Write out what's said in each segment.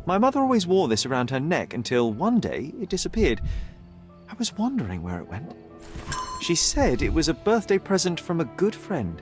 My mother always wore this around her neck until one day it disappeared. I was wondering where it went. She said it was a birthday present from a good friend.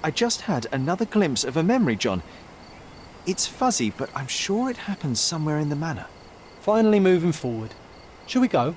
I just had another glimpse of a memory, John. It's fuzzy, but I'm sure it happens somewhere in the manor. Finally moving forward. Shall we go?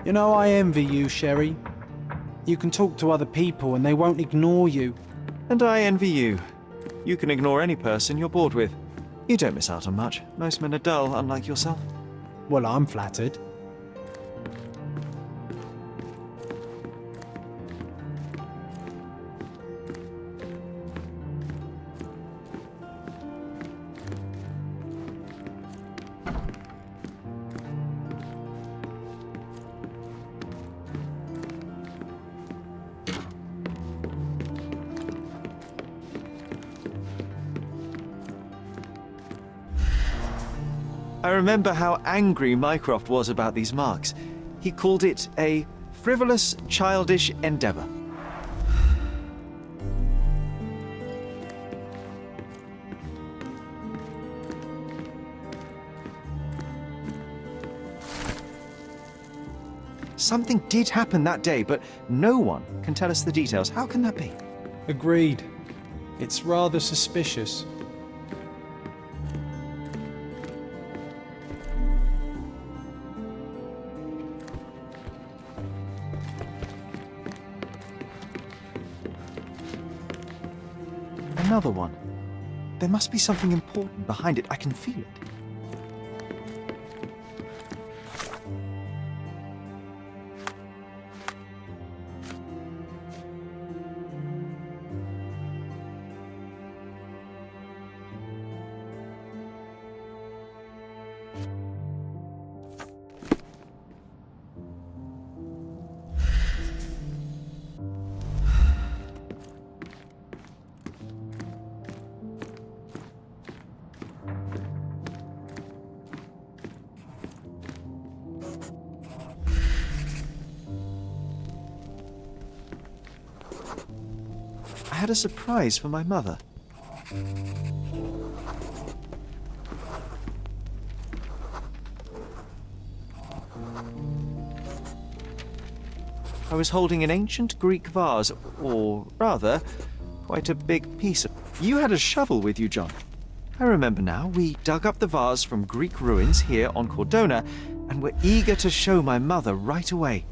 You know, I envy you, Sherry. You can talk to other people and they won't ignore you. And I envy you. You can ignore any person you're bored with. You don't miss out on much. Most men are dull, unlike yourself. Well, I'm flattered. I remember how angry Mycroft was about these marks. He called it a frivolous, childish endeavour. Something did happen that day, but no one can tell us the details. How can that be? Agreed. It's rather suspicious. Another one. There must be something important behind it. I can feel it. I had a surprise for my mother. I was holding an ancient Greek vase, or rather, quite a big piece of... You had a shovel with you, John. I remember now. We dug up the vase from Greek ruins here on Cordona, and were eager to show my mother right away.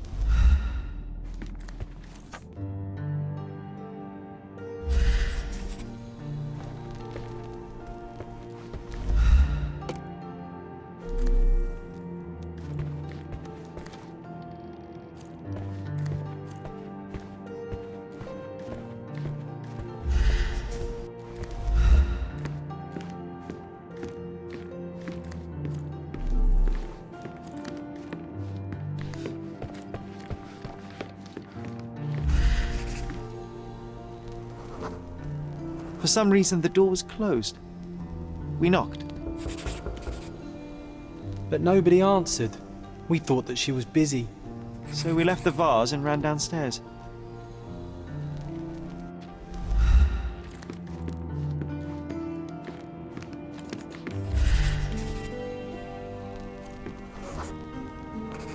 For some reason, the door was closed. We knocked. But nobody answered. We thought that she was busy. So we left the vase and ran downstairs.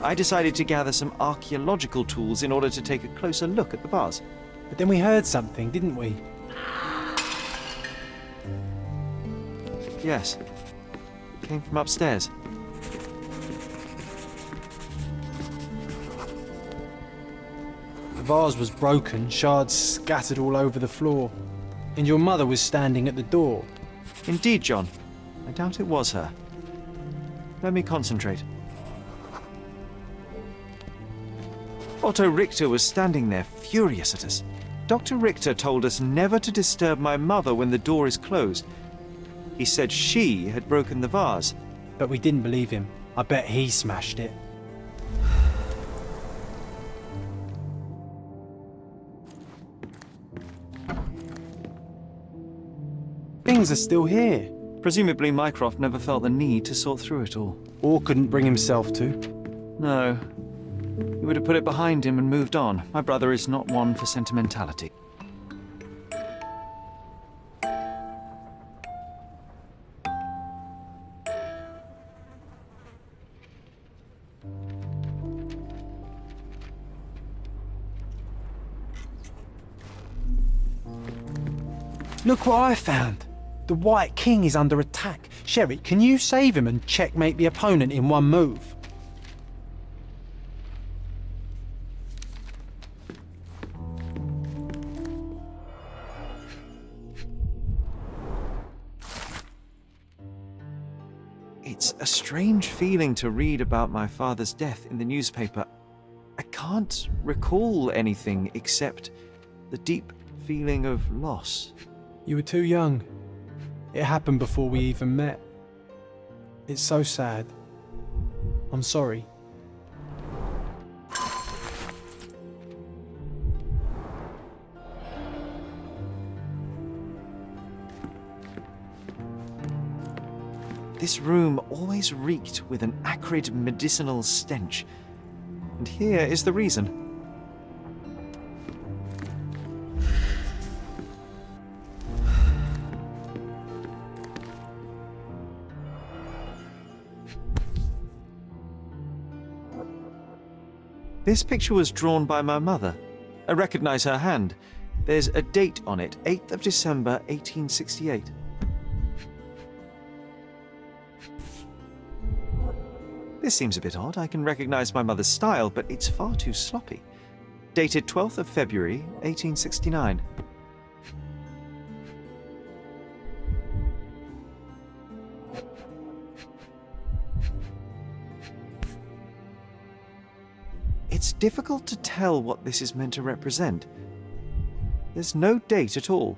I decided to gather some archaeological tools in order to take a closer look at the vase. But then we heard something, didn't we? Yes. It came from upstairs. The vase was broken, shards scattered all over the floor. And your mother was standing at the door. Indeed, John. I doubt it was her. Let me concentrate. Otto Richter was standing there, furious at us. Dr. Richter told us never to disturb my mother when the door is closed. He said she had broken the vase. But we didn't believe him. I bet he smashed it. Things are still here. Presumably Mycroft never felt the need to sort through it all. Or couldn't bring himself to. No. He would have put it behind him and moved on. My brother is not one for sentimentality. Look what I found. The White King is under attack. Sherry, can you save him and checkmate the opponent in one move? It's a strange feeling to read about my father's death in the newspaper. I can't recall anything except the deep feeling of loss. You were too young. It happened before we even met. It's so sad. I'm sorry. This room always reeked with an acrid medicinal stench. And here is the reason. This picture was drawn by my mother. I recognize her hand. There's a date on it, 8th of December, 1868. This seems a bit odd. I can recognize my mother's style, but it's far too sloppy. Dated 12th of February, 1869. It's difficult to tell what this is meant to represent. There's no date at all.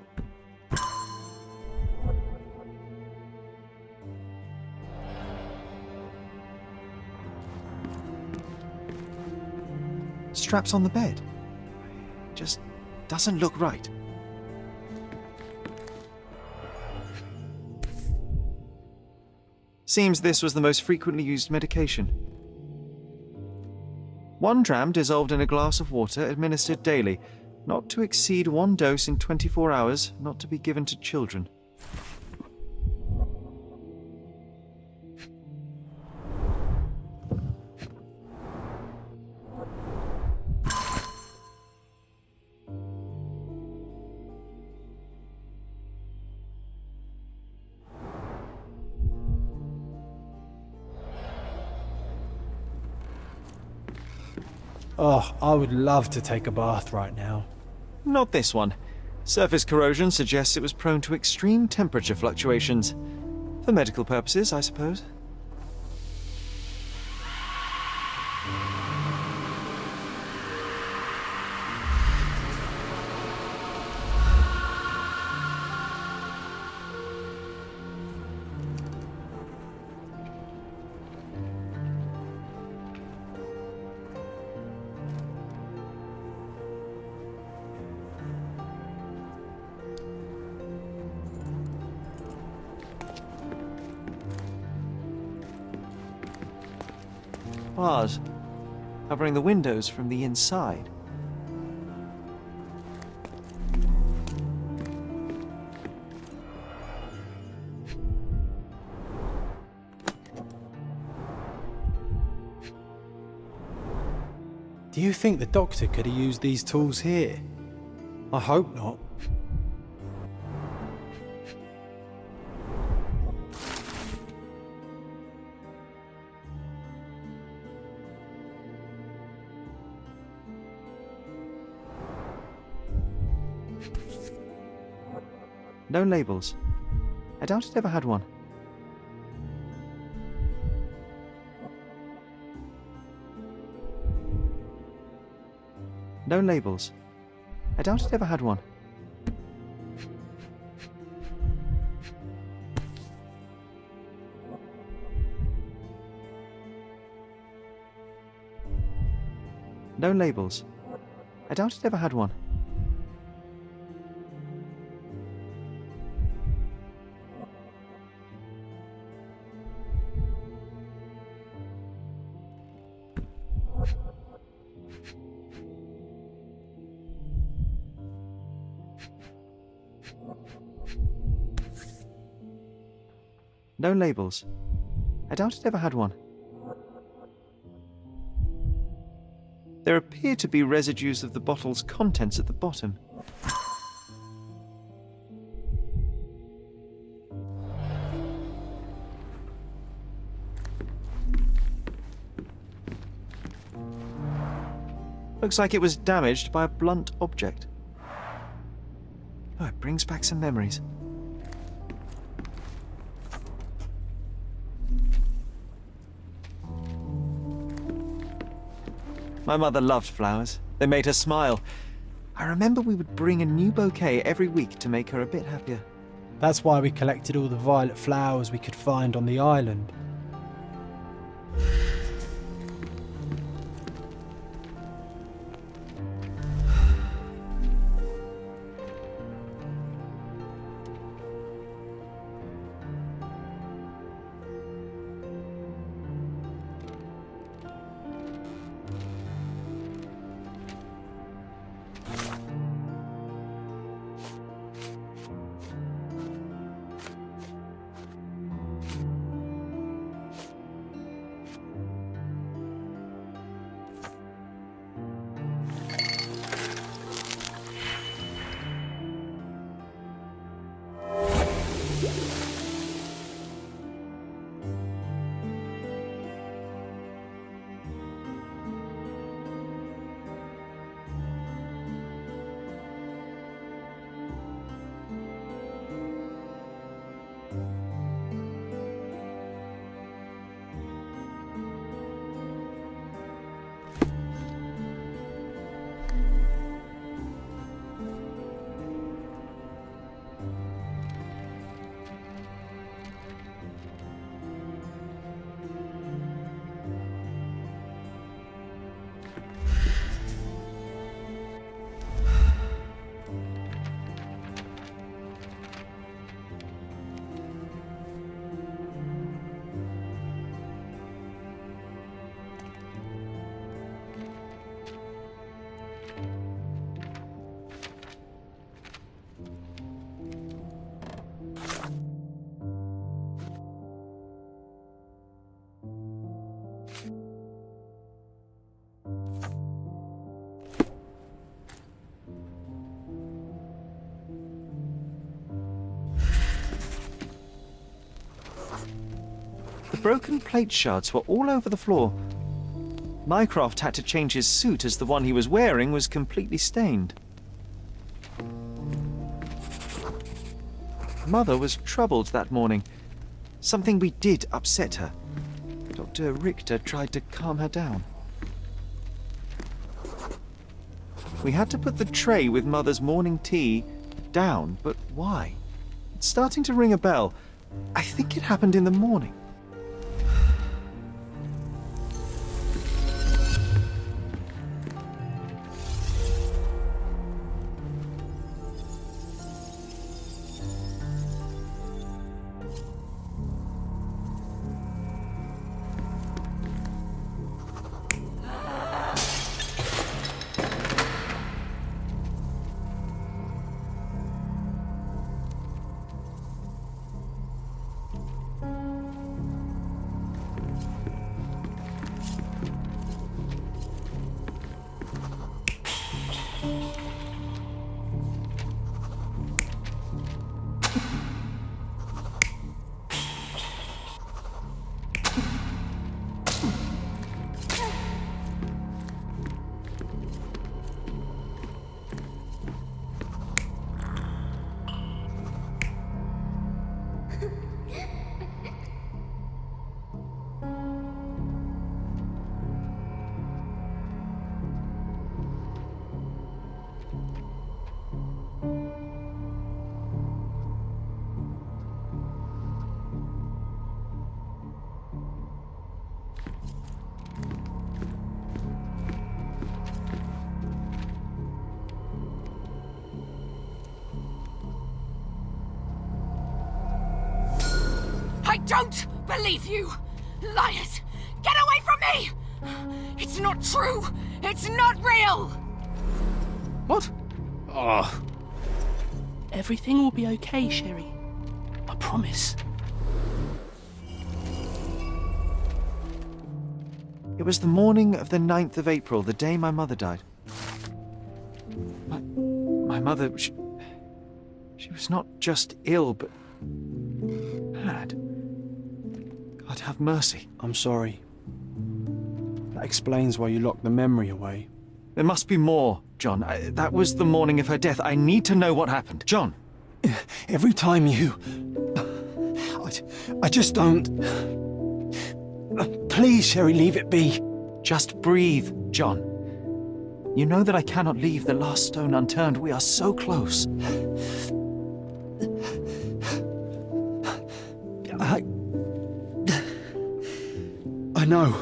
Straps on the bed. Just doesn't look right. Seems this was the most frequently used medication. 1 dram dissolved in a glass of water, administered daily. Not to exceed 1 dose in 24 hours, not to be given to children. Oh, I would love to take a bath right now. Not this one. Surface corrosion suggests it was prone to extreme temperature fluctuations. For medical purposes, I suppose. bars, covering the windows from the inside. Do you think the doctor could have used these tools here? I hope not. No labels. I doubt it ever had one. No labels. I doubt it ever had one. No labels. I doubt it ever had one. No labels. I doubt it ever had one. There appear to be residues of the bottle's contents at the bottom. Looks like it was damaged by a blunt object. Oh, it brings back some memories. My mother loved flowers. They made her smile. I remember we would bring a new bouquet every week to make her a bit happier. That's why we collected all the violet flowers we could find on the island. The broken plate shards were all over the floor. Mycroft had to change his suit as the one he was wearing was completely stained. Mother was troubled that morning. Something we did upset her. Dr. Richter tried to calm her down. We had to put the tray with Mother's morning tea down, but why? It's starting to ring a bell. I think it happened in the morning. don't believe you! Liars! Get away from me! It's not true! It's not real! What? Oh. Everything will be okay, Sherry. I promise. It was the morning of the 9th of April, the day my mother died. My mother, she was not just ill, but bad. God have mercy. I'm sorry. That explains why you locked the memory away. There must be more, John. That was the morning of her death. I need to know what happened. John! Every time you... I just don't... Please, Sherry, leave it be. Just breathe, John. You know that I cannot leave the last stone unturned. We are so close. I know.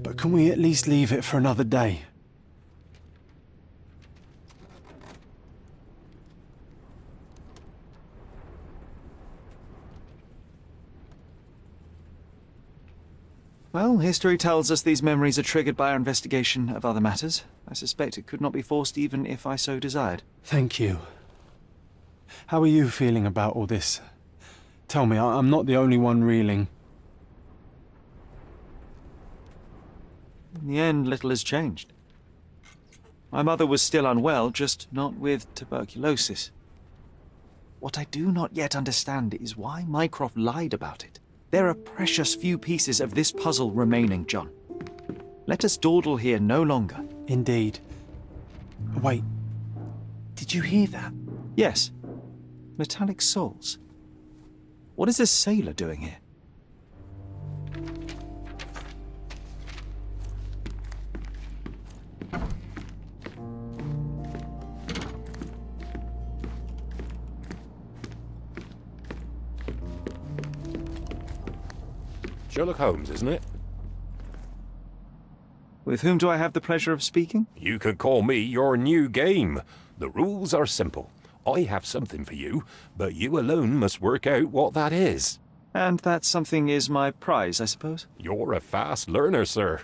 But can we at least leave it for another day? Well, history tells us these memories are triggered by our investigation of other matters. I suspect it could not be forced even if I so desired. Thank you. How are you feeling about all this? Tell me, I'm not the only one reeling. In the end, little has changed. My mother was still unwell, just not with tuberculosis. What I do not yet understand is why Mycroft lied about it. There are precious few pieces of this puzzle remaining, John. Let us dawdle here no longer. Indeed. Wait, did you hear that? Yes. Metallic souls. What is this sailor doing here? Sherlock Holmes, isn't it? With whom do I have the pleasure of speaking? You can call me your new game. The rules are simple. I have something for you, but you alone must work out what that is. And that something is my prize, I suppose? You're a fast learner, sir.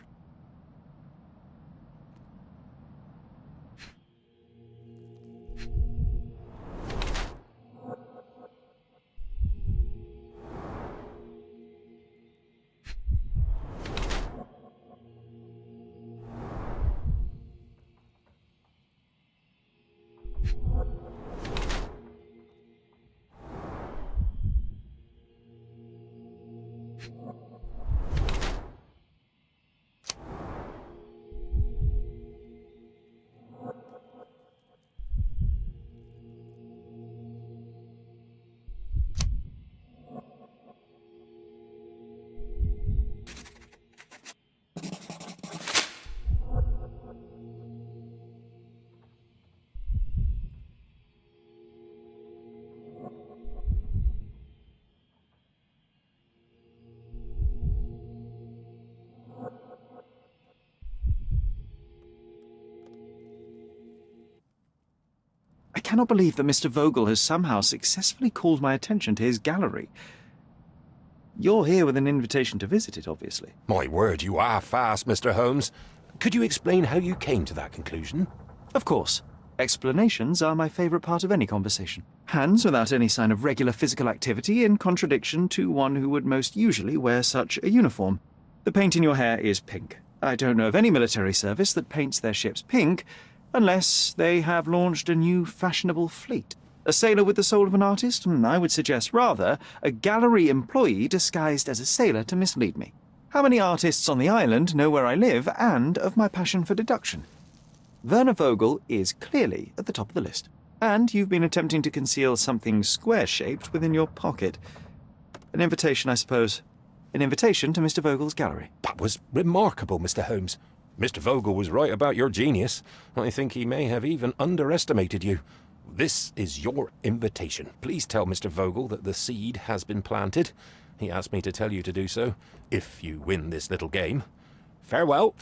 I cannot believe that Mr. Vogel has somehow successfully called my attention to his gallery. You're here with an invitation to visit it, obviously. My word, you are fast, Mr. Holmes. Could you explain how you came to that conclusion? Of course. Explanations are my favourite part of any conversation. Hands without any sign of regular physical activity, in contradiction to one who would most usually wear such a uniform. The paint in your hair is pink. I don't know of any military service that paints their ships pink, unless they have launched a new fashionable fleet. A sailor with the soul of an artist? I would suggest rather a gallery employee disguised as a sailor to mislead me. How many artists on the island know where I live and of my passion for deduction? Werner Vogel is clearly at the top of the list. And you've been attempting to conceal something square-shaped within your pocket. An invitation, I suppose. An invitation to Mr. Vogel's gallery. That was remarkable, Mr. Holmes. Mr. Vogel was right about your genius. I think he may have even underestimated you. This is your invitation. Please tell Mr. Vogel that the seed has been planted. He asked me to tell you to do so, if you win this little game. Farewell.